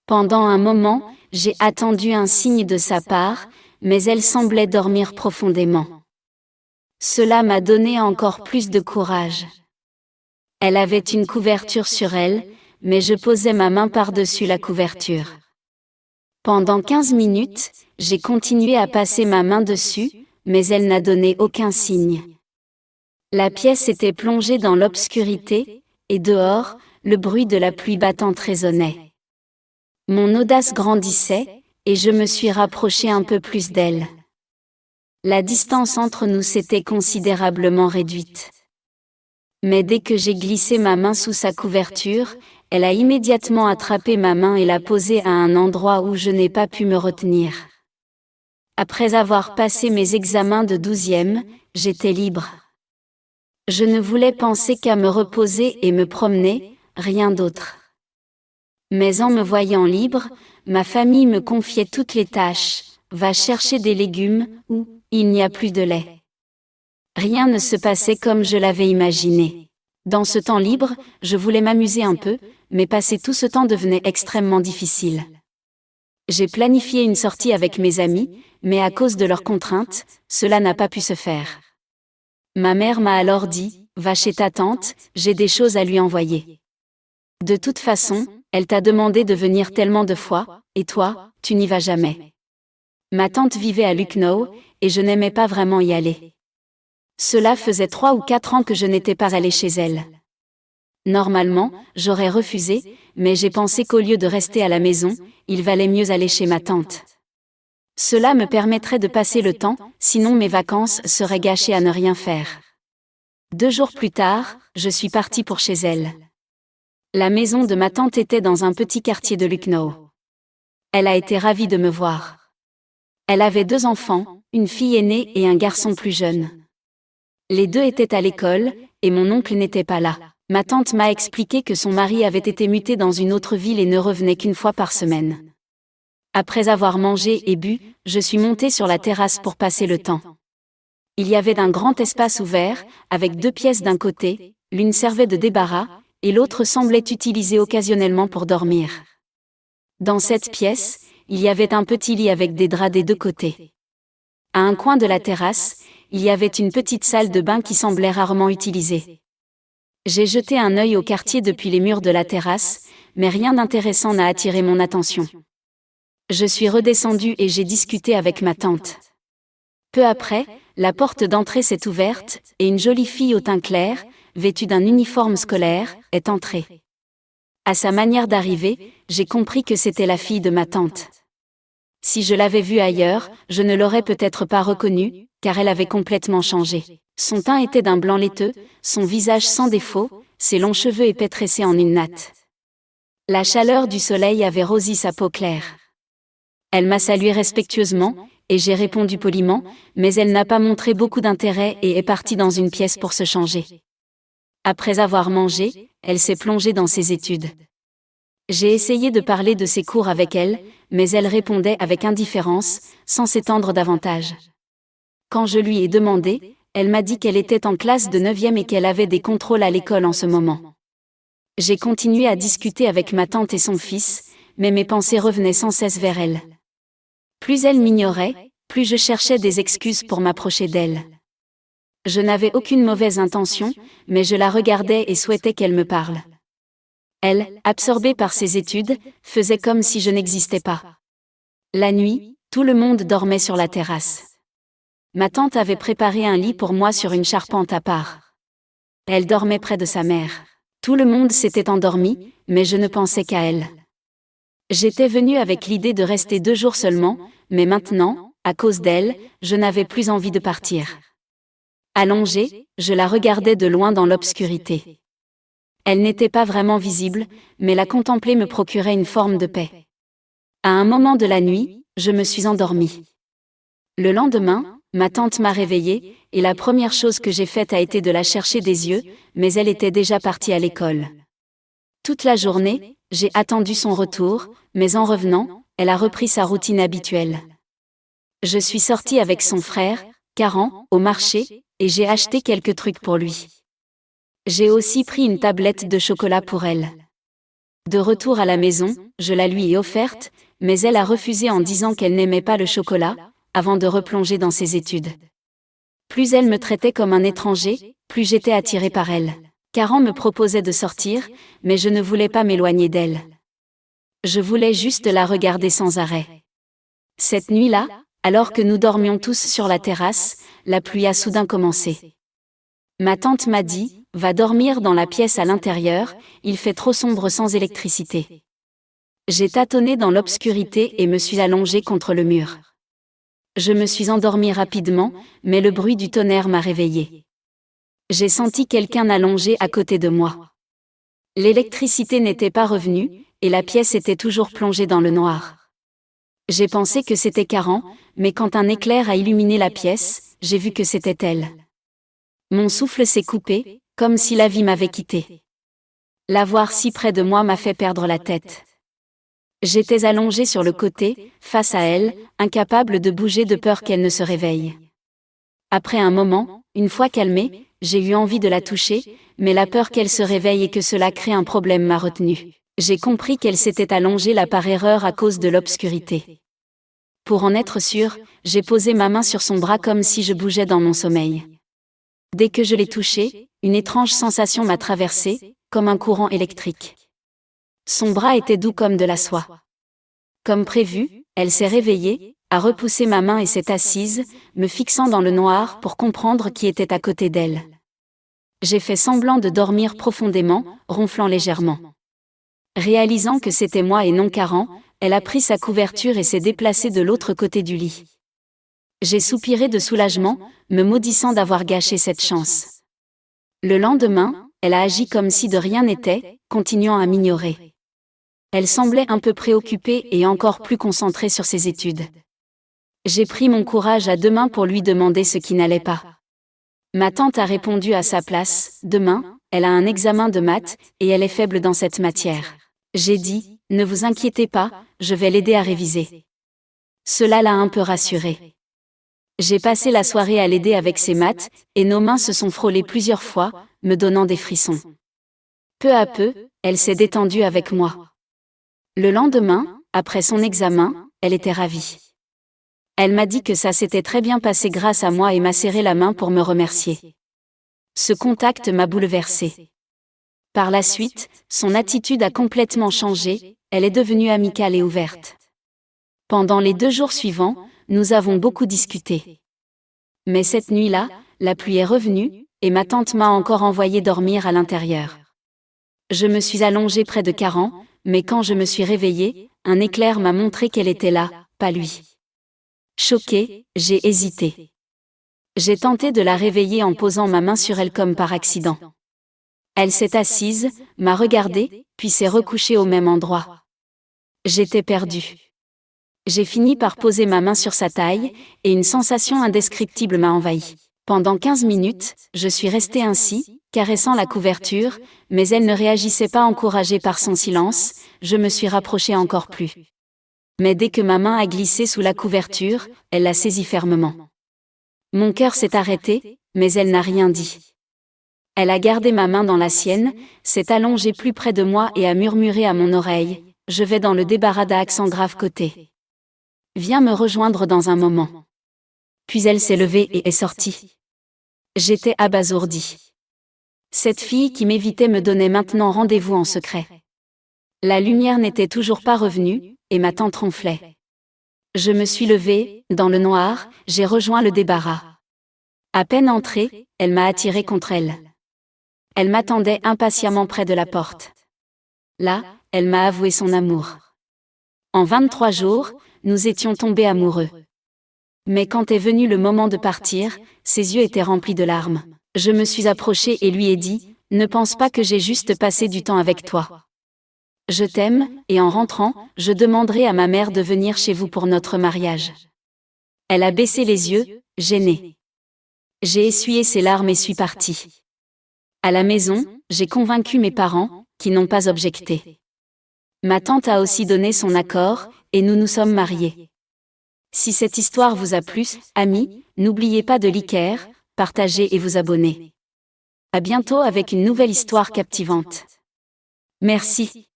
Pendant un moment, j'ai attendu un signe de sa part, mais elle semblait dormir profondément. Cela m'a donné encore plus de courage. Elle avait une couverture sur elle, mais je posais ma main par-dessus la couverture. Pendant 15 minutes, j'ai continué à passer ma main dessus, mais elle n'a donné aucun signe. La pièce était plongée dans l'obscurité, et dehors, le bruit de la pluie battante résonnait. Mon audace grandissait, et je me suis rapproché un peu plus d'elle. La distance entre nous s'était considérablement réduite. Mais dès que j'ai glissé ma main sous sa couverture, elle a immédiatement attrapé ma main et l'a posée à un endroit où je n'ai pas pu me retenir. Après avoir passé mes examens de 12e, j'étais libre. Je ne voulais penser qu'à me reposer et me promener, rien d'autre. Mais en me voyant libre, ma famille me confiait toutes les tâches. Va chercher des légumes, ou il n'y a plus de lait. Rien ne se passait comme je l'avais imaginé. Dans ce temps libre, je voulais m'amuser un peu, mais passer tout ce temps devenait extrêmement difficile. J'ai planifié une sortie avec mes amis, mais à cause de leurs contraintes, cela n'a pas pu se faire. Ma mère m'a alors dit, « Va chez ta tante, j'ai des choses à lui envoyer. » De toute façon, elle t'a demandé de venir tellement de fois, et toi, tu n'y vas jamais. Ma tante vivait à Lucknow, et je n'aimais pas vraiment y aller. Cela faisait 3 ou 4 ans que je n'étais pas allée chez elle. Normalement, j'aurais refusé, mais j'ai pensé qu'au lieu de rester à la maison, il valait mieux aller chez ma tante. Cela me permettrait de passer le temps, sinon mes vacances seraient gâchées à ne rien faire. 2 jours plus tard, je suis partie pour chez elle. La maison de ma tante était dans un petit quartier de Lucknow. Elle a été ravie de me voir. Elle avait 2 enfants, une fille aînée et un garçon plus jeune. Les 2 étaient à l'école, et mon oncle n'était pas là. Ma tante m'a expliqué que son mari avait été muté dans une autre ville et ne revenait qu'1 fois par semaine. Après avoir mangé et bu, je suis montée sur la terrasse pour passer le temps. Il y avait un grand espace ouvert, avec 2 pièces d'un côté, l'une servait de débarras, et l'autre semblait utilisée occasionnellement pour dormir. Dans cette pièce, il y avait un petit lit avec des draps des 2 côtés. À un coin de la terrasse, il y avait une petite salle de bain qui semblait rarement utilisée. J'ai jeté un œil au quartier depuis les murs de la terrasse, mais rien d'intéressant n'a attiré mon attention. Je suis redescendue et j'ai discuté avec ma tante. Peu après, la porte d'entrée s'est ouverte, et une jolie fille au teint clair, vêtue d'un uniforme scolaire, est entrée. À sa manière d'arriver, j'ai compris que c'était la fille de ma tante. Si je l'avais vue ailleurs, je ne l'aurais peut-être pas reconnue, car elle avait complètement changé. Son teint était d'un blanc laiteux, son visage sans défaut, ses longs cheveux épais tressés en une natte. La chaleur du soleil avait rosé sa peau claire. Elle m'a salué respectueusement, et j'ai répondu poliment, mais elle n'a pas montré beaucoup d'intérêt et est partie dans une pièce pour se changer. Après avoir mangé, elle s'est plongée dans ses études. J'ai essayé de parler de ses cours avec elle, mais elle répondait avec indifférence, sans s'étendre davantage. Quand je lui ai demandé, elle m'a dit qu'elle était en classe de 9e et qu'elle avait des contrôles à l'école en ce moment. J'ai continué à discuter avec ma tante et son fils, mais mes pensées revenaient sans cesse vers elle. Plus elle m'ignorait, plus je cherchais des excuses pour m'approcher d'elle. Je n'avais aucune mauvaise intention, mais je la regardais et souhaitais qu'elle me parle. Elle, absorbée par ses études, faisait comme si je n'existais pas. La nuit, tout le monde dormait sur la terrasse. Ma tante avait préparé un lit pour moi sur une charpente à part. Elle dormait près de sa mère. Tout le monde s'était endormi, mais je ne pensais qu'à elle. J'étais venue avec l'idée de rester 2 jours seulement, mais maintenant, à cause d'elle, je n'avais plus envie de partir. Allongée, je la regardais de loin dans l'obscurité. Elle n'était pas vraiment visible, mais la contempler me procurait une forme de paix. À un moment de la nuit, je me suis endormie. Le lendemain, ma tante m'a réveillée, et la première chose que j'ai faite a été de la chercher des yeux, mais elle était déjà partie à l'école. Toute la journée, j'ai attendu son retour, mais en revenant, elle a repris sa routine habituelle. Je suis sortie avec son frère, Karan, au marché, et j'ai acheté quelques trucs pour lui. J'ai aussi pris une tablette de chocolat pour elle. De retour à la maison, je la lui ai offerte, mais elle a refusé en disant qu'elle n'aimait pas le chocolat, avant de replonger dans ses études. Plus elle me traitait comme un étranger, plus j'étais attirée par elle. Caran me proposait de sortir, mais je ne voulais pas m'éloigner d'elle. Je voulais juste la regarder sans arrêt. Cette nuit-là, alors que nous dormions tous sur la terrasse, la pluie a soudain commencé. Ma tante m'a dit, « Va dormir dans la pièce à l'intérieur, il fait trop sombre sans électricité. » J'ai tâtonné dans l'obscurité et me suis allongée contre le mur. Je me suis endormie rapidement, mais le bruit du tonnerre m'a réveillée. J'ai senti quelqu'un allongé à côté de moi. L'électricité n'était pas revenue, et la pièce était toujours plongée dans le noir. J'ai pensé que c'était Caran, mais quand un éclair a illuminé la pièce, j'ai vu que c'était elle. Mon souffle s'est coupé, comme si la vie m'avait quitté. La voir si près de moi m'a fait perdre la tête. J'étais allongée sur le côté, face à elle, incapable de bouger de peur qu'elle ne se réveille. Après un moment, une fois calmée, j'ai eu envie de la toucher, mais la peur qu'elle se réveille et que cela crée un problème m'a retenue. J'ai compris qu'elle s'était allongée là par erreur à cause de l'obscurité. Pour en être sûre, j'ai posé ma main sur son bras comme si je bougeais dans mon sommeil. Dès que je l'ai touchée, une étrange sensation m'a traversée, comme un courant électrique. Son bras était doux comme de la soie. Comme prévu, elle s'est réveillée, a repoussé ma main et s'est assise, me fixant dans le noir pour comprendre qui était à côté d'elle. J'ai fait semblant de dormir profondément, ronflant légèrement. Réalisant que c'était moi et non Caran, elle a pris sa couverture et s'est déplacée de l'autre côté du lit. J'ai soupiré de soulagement, me maudissant d'avoir gâché cette chance. Le lendemain, elle a agi comme si de rien n'était, continuant à m'ignorer. Elle semblait un peu préoccupée et encore plus concentrée sur ses études. J'ai pris mon courage à deux mains pour lui demander ce qui n'allait pas. Ma tante a répondu à sa place, demain, elle a un examen de maths, et elle est faible dans cette matière. J'ai dit, ne vous inquiétez pas, je vais l'aider à réviser. Cela l'a un peu rassurée. J'ai passé la soirée à l'aider avec ses maths, et nos mains se sont frôlées plusieurs fois, me donnant des frissons. Peu à peu, elle s'est détendue avec moi. Le lendemain, après son examen, elle était ravie. Elle m'a dit que ça s'était très bien passé grâce à moi et m'a serré la main pour me remercier. Ce contact m'a bouleversée. Par la suite, son attitude a complètement changé, elle est devenue amicale et ouverte. Pendant les 2 jours suivants, nous avons beaucoup discuté. Mais cette nuit-là, la pluie est revenue, et ma tante m'a encore envoyé dormir à l'intérieur. Je me suis allongée près de Caran, mais quand je me suis réveillée, un éclair m'a montré qu'elle était là, pas lui. Choquée, j'ai hésité. J'ai tenté de la réveiller en posant ma main sur elle comme par accident. Elle s'est assise, m'a regardée, puis s'est recouchée au même endroit. J'étais perdue. J'ai fini par poser ma main sur sa taille, et une sensation indescriptible m'a envahie. Pendant 15 minutes, je suis restée ainsi, caressant la couverture, mais elle ne réagissait pas encouragée par son silence, je me suis rapprochée encore plus. Mais dès que ma main a glissé sous la couverture, elle l'a saisie fermement. Mon cœur s'est arrêté, mais elle n'a rien dit. Elle a gardé ma main dans la sienne, s'est allongée plus près de moi et a murmuré à mon oreille, « Je vais dans le débarras d'un accent grave côté. Viens me rejoindre dans un moment. » Puis elle s'est levée et est sortie. J'étais abasourdie. Cette fille qui m'évitait me donnait maintenant rendez-vous en secret. La lumière n'était toujours pas revenue, et ma tante ronflait. Je me suis levée, dans le noir, j'ai rejoint le débarras. À peine entrée, elle m'a attirée contre elle. Elle m'attendait impatiemment près de la porte. Là, elle m'a avoué son amour. En 23 jours, nous étions tombés amoureux. Mais quand est venu le moment de partir, ses yeux étaient remplis de larmes. Je me suis approchée et lui ai dit, « Ne pense pas que j'ai juste passé du temps avec toi. Je t'aime, et en rentrant, je demanderai à ma mère de venir chez vous pour notre mariage. » Elle a baissé les yeux, gênée. J'ai essuyé ses larmes et suis partie. À la maison, j'ai convaincu mes parents, qui n'ont pas objecté. Ma tante a aussi donné son accord, et nous nous sommes mariés. Si cette histoire vous a plu, amis, n'oubliez pas de liker, partager et vous abonner. À bientôt avec une nouvelle histoire captivante. Merci.